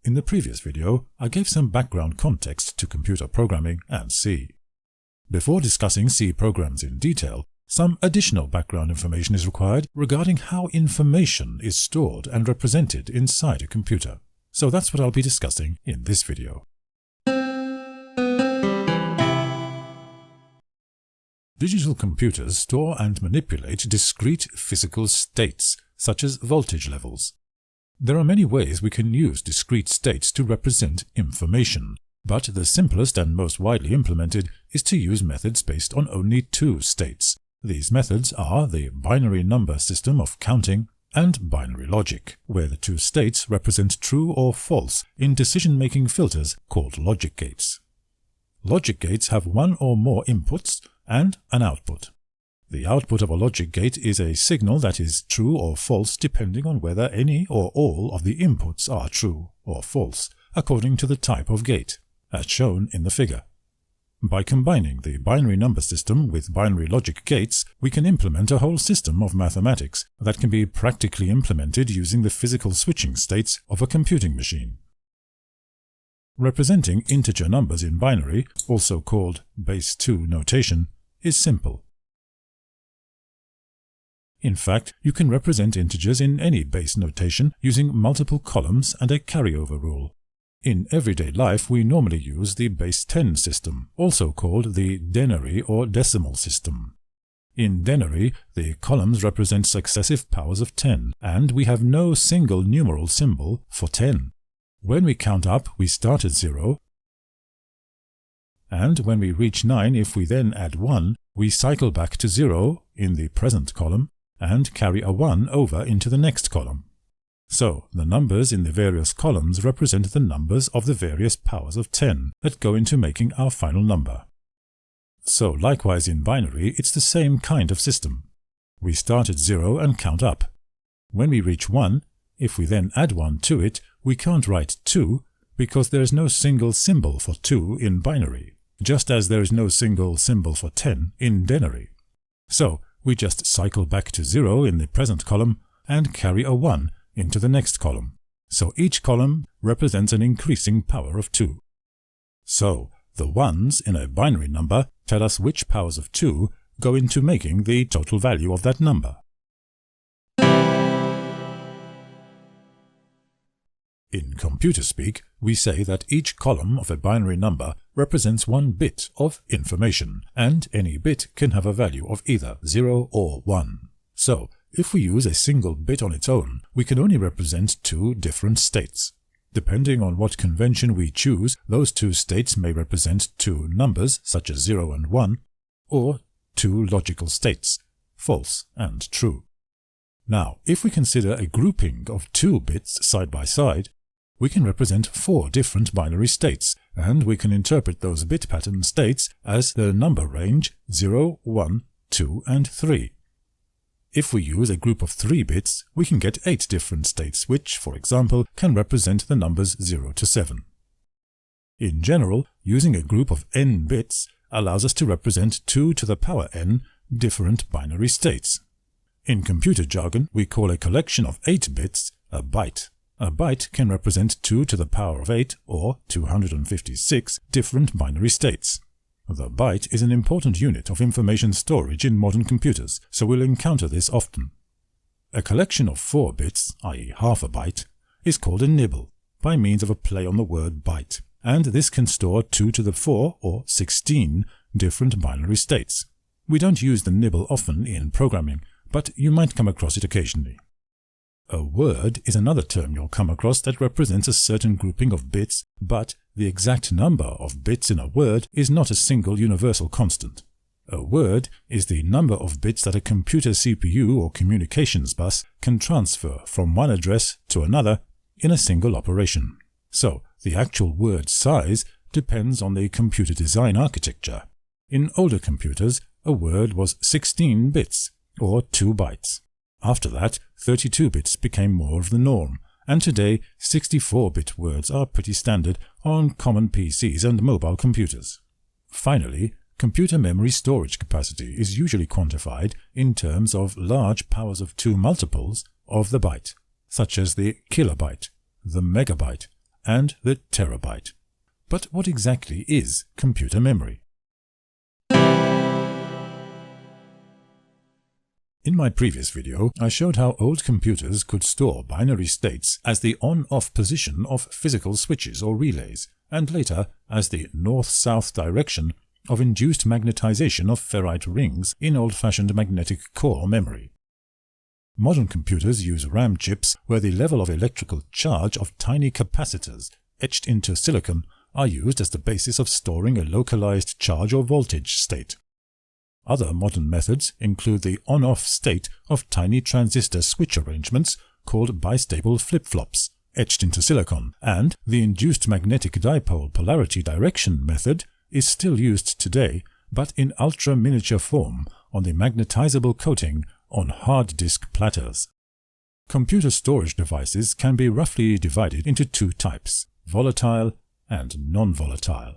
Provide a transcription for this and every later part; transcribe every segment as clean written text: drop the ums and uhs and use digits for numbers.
In the previous video, I gave some background context to computer programming and C. Before discussing C programs in detail, some additional background information is required regarding how information is stored and represented inside a computer. So that's what I'll be discussing in this video. Digital computers store and manipulate discrete physical states, such as voltage levels. There are many ways we can use discrete states to represent information, but the simplest and most widely implemented is to use methods based on only two states. These methods are the binary number system of counting and binary logic, where the two states represent true or false in decision-making filters called logic gates. Logic gates have one or more inputs and an output. The output of a logic gate is a signal that is true or false depending on whether any or all of the inputs are true or false, according to the type of gate, as shown in the figure. By combining the binary number system with binary logic gates, we can implement a whole system of mathematics that can be practically implemented using the physical switching states of a computing machine. Representing integer numbers in binary, also called base 2 notation, is simple. In fact, you can represent integers in any base notation using multiple columns and a carryover rule. In everyday life, we normally use the base 10 system, also called the denary or decimal system. In denary, the columns represent successive powers of 10, and we have no single numeral symbol for 10. When we count up, we start at 0, and when we reach 9, if we then add 1, we cycle back to 0 in the present column and carry a 1 over into the next column. So, the numbers in the various columns represent the numbers of the various powers of 10 that go into making our final number. So, likewise in binary, it's the same kind of system. We start at 0 and count up. When we reach 1, if we then add 1 to it, we can't write 2 because there is no single symbol for 2 in binary, just as there is no single symbol for 10 in denary. So, we just cycle back to 0 in the present column and carry a 1 into the next column. So each column represents an increasing power of 2. So, the 1s in a binary number tell us which powers of 2 go into making the total value of that number. In computer speak, we say that each column of a binary number represents one bit of information, and any bit can have a value of either 0 or 1. So, if we use a single bit on its own, we can only represent two different states. Depending on what convention we choose, those two states may represent two numbers, such as 0 and 1, or two logical states, false and true. Now, if we consider a grouping of two bits side by side, we can represent four different binary states, and we can interpret those bit pattern states as the number range 0, 1, 2, and 3. If we use a group of 3 bits, we can get 8 different states, which, for example, can represent the numbers 0 to 7. In general, using a group of n bits allows us to represent 2 to the power n different binary states. In computer jargon, we call a collection of 8 bits a byte. A byte can represent 2 to the power of 8, or 256, different binary states. The byte is an important unit of information storage in modern computers, so we'll encounter this often. A collection of 4 bits, i.e. half a byte, is called a nibble, by means of a play on the word byte, and this can store 2 to the 4, or 16, different binary states. We don't use the nibble often in programming, but you might come across it occasionally. A word is another term you'll come across that represents a certain grouping of bits, but the exact number of bits in a word is not a single universal constant. A word is the number of bits that a computer CPU or communications bus can transfer from one address to another in a single operation. So, the actual word size depends on the computer design architecture. In older computers, a word was 16 bits, or 2 bytes. After that, 32 bits became more of the norm, and today 64-bit words are pretty standard on common PCs and mobile computers. Finally, computer memory storage capacity is usually quantified in terms of large powers of 2 multiples of the byte, such as the kilobyte, the megabyte, and the terabyte. But what exactly is computer memory? In my previous video, I showed how old computers could store binary states as the on-off position of physical switches or relays, and later as the north-south direction of induced magnetization of ferrite rings in old-fashioned magnetic core memory. Modern computers use RAM chips where the level of electrical charge of tiny capacitors etched into silicon are used as the basis of storing a localized charge or voltage state. Other modern methods include the on-off state of tiny transistor switch arrangements called bistable flip-flops, etched into silicon, and the induced magnetic dipole polarity direction method is still used today, but in ultra-miniature form on the magnetizable coating on hard disk platters. Computer storage devices can be roughly divided into two types, volatile and non-volatile.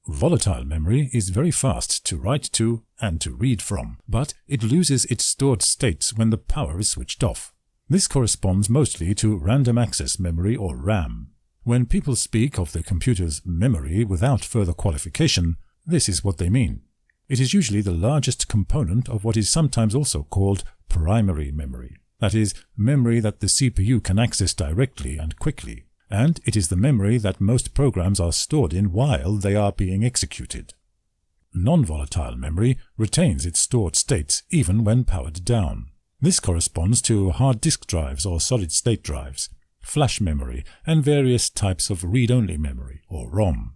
Volatile memory is very fast to write to and to read from, but it loses its stored states when the power is switched off. This corresponds mostly to random access memory or RAM. When people speak of the computer's memory without further qualification, this is what they mean. It is usually the largest component of what is sometimes also called primary memory, that is, memory that the CPU can access directly and quickly, and it is the memory that most programs are stored in while they are being executed. Non-volatile memory retains its stored states even when powered down. This corresponds to hard disk drives or solid-state drives, flash memory, and various types of read-only memory, or ROM.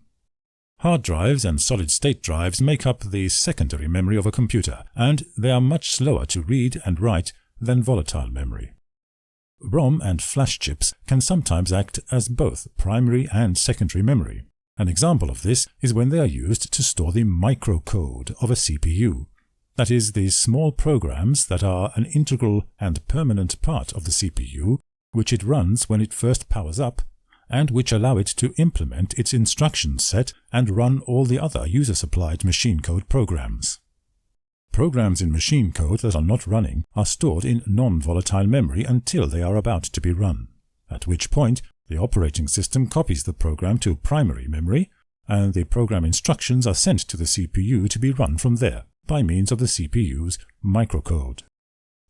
Hard drives and solid-state drives make up the secondary memory of a computer, and they are much slower to read and write than volatile memory. ROM and flash chips can sometimes act as both primary and secondary memory. An example of this is when they are used to store the microcode of a CPU, that is, the small programs that are an integral and permanent part of the CPU, which it runs when it first powers up, and which allow it to implement its instruction set and run all the other user-supplied machine code programs. Programs in machine code that are not running are stored in non-volatile memory until they are about to be run, at which point the operating system copies the program to primary memory, and the program instructions are sent to the CPU to be run from there by means of the CPU's microcode.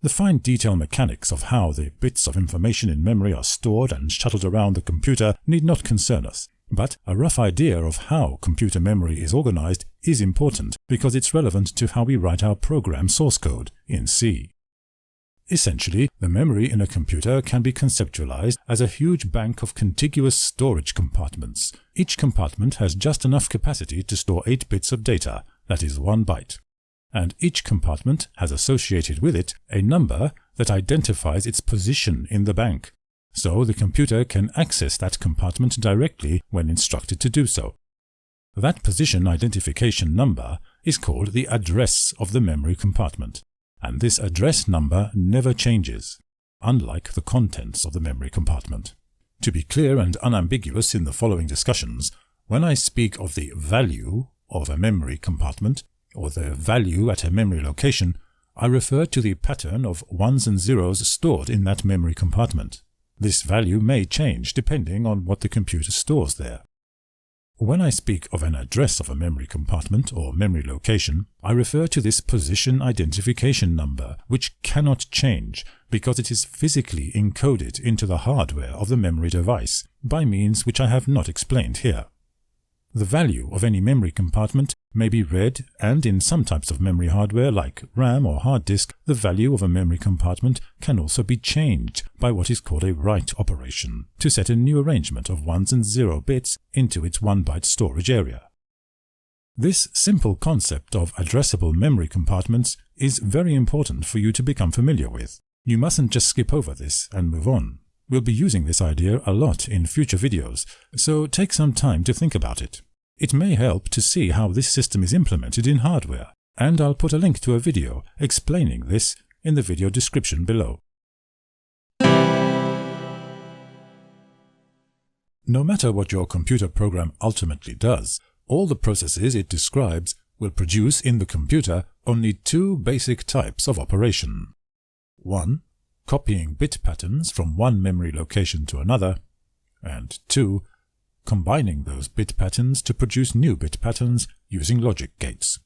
The fine detail mechanics of how the bits of information in memory are stored and shuttled around the computer need not concern us, but a rough idea of how computer memory is organized is important because it's relevant to how we write our program source code in C. Essentially, the memory in a computer can be conceptualized as a huge bank of contiguous storage compartments. Each compartment has just enough capacity to store 8 bits of data, that is 1 byte. And each compartment has associated with it a number that identifies its position in the bank, so the computer can access that compartment directly when instructed to do so. That position identification number is called the address of the memory compartment, and this address number never changes, unlike the contents of the memory compartment. To be clear and unambiguous in the following discussions, when I speak of the value of a memory compartment, or the value at a memory location, I refer to the pattern of ones and zeros stored in that memory compartment. This value may change depending on what the computer stores there. When I speak of an address of a memory compartment or memory location, I refer to this position identification number, which cannot change because it is physically encoded into the hardware of the memory device by means which I have not explained here. The value of any memory compartment may be read, and in some types of memory hardware like RAM or hard disk, the value of a memory compartment can also be changed by what is called a write operation to set a new arrangement of 1s and 0 bits into its 1 byte storage area. This simple concept of addressable memory compartments is very important for you to become familiar with. You mustn't just skip over this and move on. We'll be using this idea a lot in future videos, so take some time to think about it. It may help to see how this system is implemented in hardware, and I'll put a link to a video explaining this in the video description below. No matter what your computer program ultimately does, all the processes it describes will produce in the computer only 2 basic types of operation. 1. Copying bit patterns from one memory location to another, and 2. combining those bit patterns to produce new bit patterns using logic gates.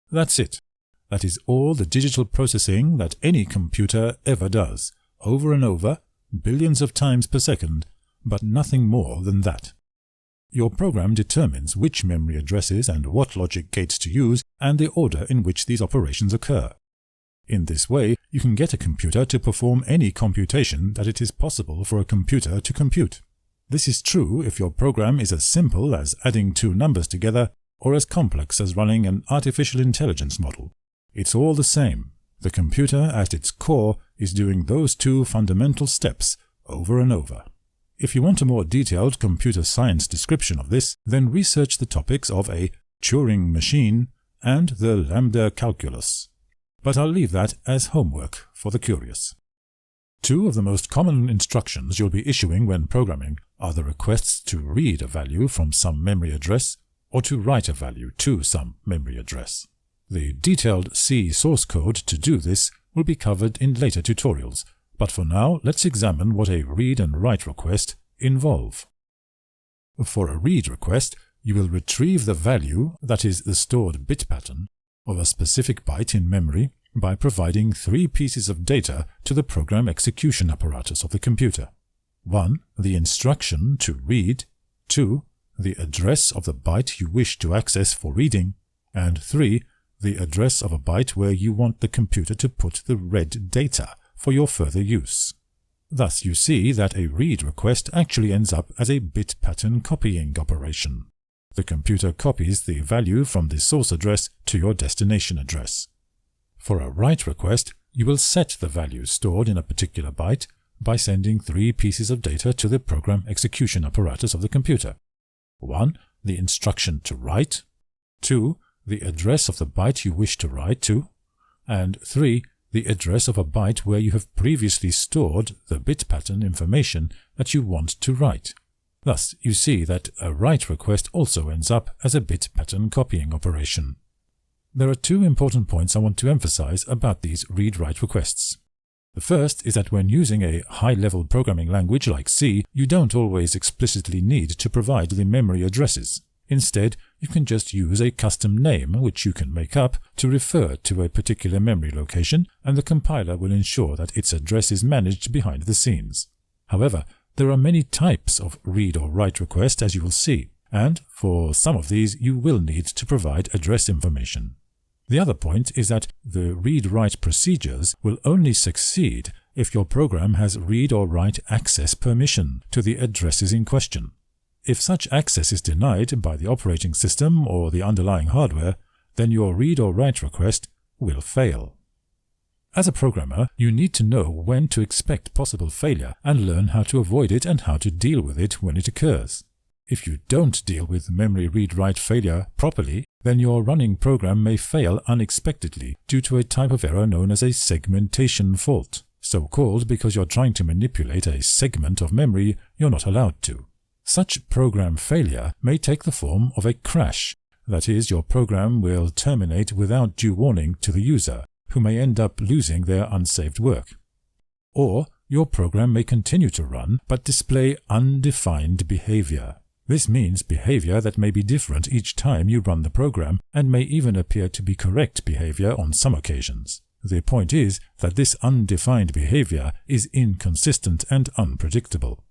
That's it. That is all the digital processing that any computer ever does, over and over, billions of times per second, but nothing more than that. Your program determines which memory addresses and what logic gates to use and the order in which these operations occur. In this way, you can get a computer to perform any computation that it is possible for a computer to compute. This is true if your program is as simple as adding two numbers together or as complex as running an artificial intelligence model. It's all the same. The computer at its core is doing those two fundamental steps over and over. If you want a more detailed computer science description of this, then research the topics of a Turing machine and the lambda calculus. But I'll leave that as homework for the curious. Two of the most common instructions you'll be issuing when programming are the requests to read a value from some memory address or to write a value to some memory address. The detailed C source code to do this will be covered in later tutorials, but for now let's examine what a read and write request involve. For a read request, you will retrieve the value, that is the stored bit pattern, of a specific byte in memory by providing three pieces of data to the program execution apparatus of the computer. 1. The instruction to read, 2. The address of the byte you wish to access for reading, and 3. The address of a byte where you want the computer to put the read data for your further use. Thus you see that a read request actually ends up as a bit pattern copying operation. The computer copies the value from the source address to your destination address. For a write request, you will set the value stored in a particular byte by sending three pieces of data to the program execution apparatus of the computer. 1. The instruction to write, 2. The address of the byte you wish to write to, and 3. The address of a byte where you have previously stored the bit pattern information that you want to write. Thus, you see that a write request also ends up as a bit pattern copying operation. There are two important points I want to emphasize about these read-write requests. The first is that when using a high-level programming language like C, you don't always explicitly need to provide the memory addresses. Instead, you can just use a custom name which you can make up to refer to a particular memory location, and the compiler will ensure that its address is managed behind the scenes. However, there are many types of read or write request, as you will see, and for some of these you will need to provide address information. The other point is that the read-write procedures will only succeed if your program has read or write access permission to the addresses in question. If such access is denied by the operating system or the underlying hardware, then your read or write request will fail. As a programmer, you need to know when to expect possible failure and learn how to avoid it and how to deal with it when it occurs. If you don't deal with memory read-write failure properly, then your running program may fail unexpectedly due to a type of error known as a segmentation fault, so called because you're trying to manipulate a segment of memory you're not allowed to. Such program failure may take the form of a crash, that is, your program will terminate without due warning to the user, who may end up losing their unsaved work. Or your program may continue to run but display undefined behavior. This means behavior that may be different each time you run the program and may even appear to be correct behavior on some occasions. The point is that this undefined behavior is inconsistent and unpredictable.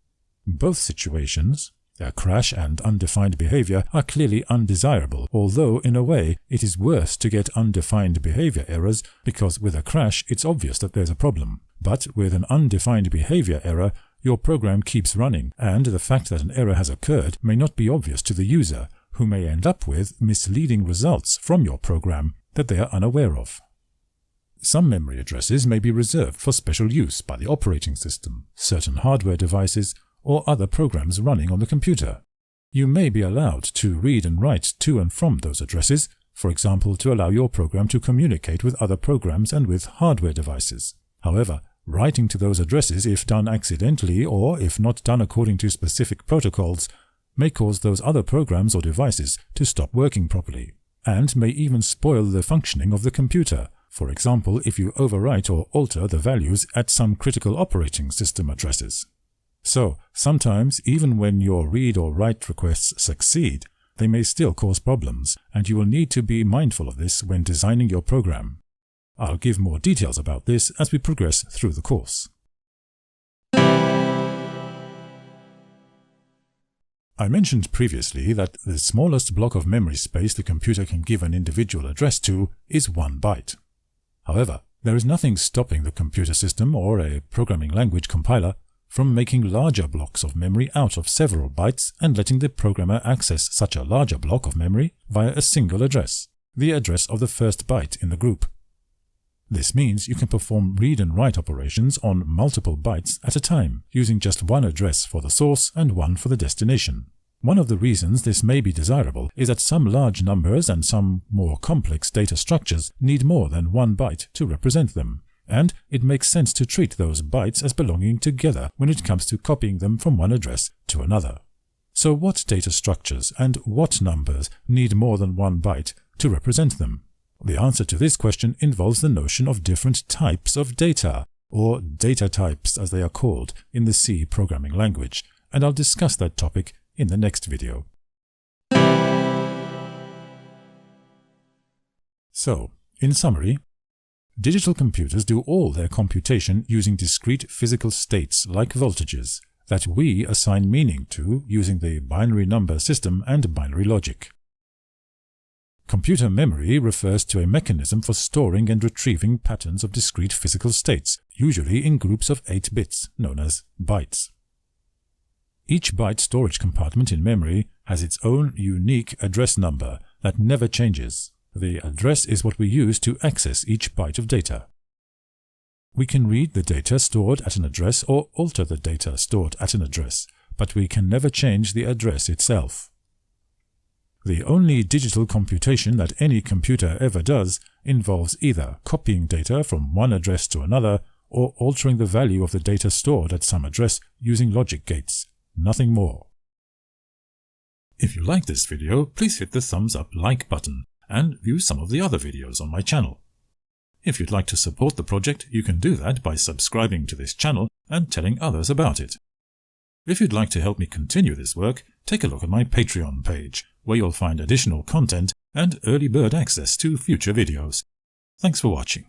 Both situations, a crash and undefined behavior, are clearly undesirable, although in a way it is worse to get undefined behavior errors because with a crash it's obvious that there's a problem. But with an undefined behavior error, your program keeps running, and the fact that an error has occurred may not be obvious to the user, who may end up with misleading results from your program that they are unaware of. Some memory addresses may be reserved for special use by the operating system, certain hardware devices, or other programs running on the computer. You may be allowed to read and write to and from those addresses, for example to allow your program to communicate with other programs and with hardware devices. However, writing to those addresses, if done accidentally or if not done according to specific protocols, may cause those other programs or devices to stop working properly, and may even spoil the functioning of the computer, for example if you overwrite or alter the values at some critical operating system addresses. So, sometimes even when your read or write requests succeed, they may still cause problems, and you will need to be mindful of this when designing your program. I'll give more details about this as we progress through the course. I mentioned previously that the smallest block of memory space the computer can give an individual address to is 1 byte. However, there is nothing stopping the computer system or a programming language compiler from making larger blocks of memory out of several bytes and letting the programmer access such a larger block of memory via a single address, the address of the first byte in the group. This means you can perform read and write operations on multiple bytes at a time, using just one address for the source and one for the destination. One of the reasons this may be desirable is that some large numbers and some more complex data structures need more than 1 byte to represent them, and it makes sense to treat those bytes as belonging together when it comes to copying them from one address to another. So what data structures and what numbers need more than 1 byte to represent them? The answer to this question involves the notion of different types of data, or data types as they are called in the C programming language, and I'll discuss that topic in the next video. So, in summary, digital computers do all their computation using discrete physical states like voltages that we assign meaning to using the binary number system and binary logic. Computer memory refers to a mechanism for storing and retrieving patterns of discrete physical states, usually in groups of 8 bits, known as bytes. Each byte storage compartment in memory has its own unique address number that never changes. The address is what we use to access each byte of data. We can read the data stored at an address or alter the data stored at an address, but we can never change the address itself. The only digital computation that any computer ever does involves either copying data from one address to another or altering the value of the data stored at some address using logic gates. Nothing more. If you like this video, please hit the thumbs up like button and view some of the other videos on my channel. If you'd like to support the project, you can do that by subscribing to this channel and telling others about it. If you'd like to help me continue this work, take a look at my Patreon page, where you'll find additional content and early bird access to future videos. Thanks for watching.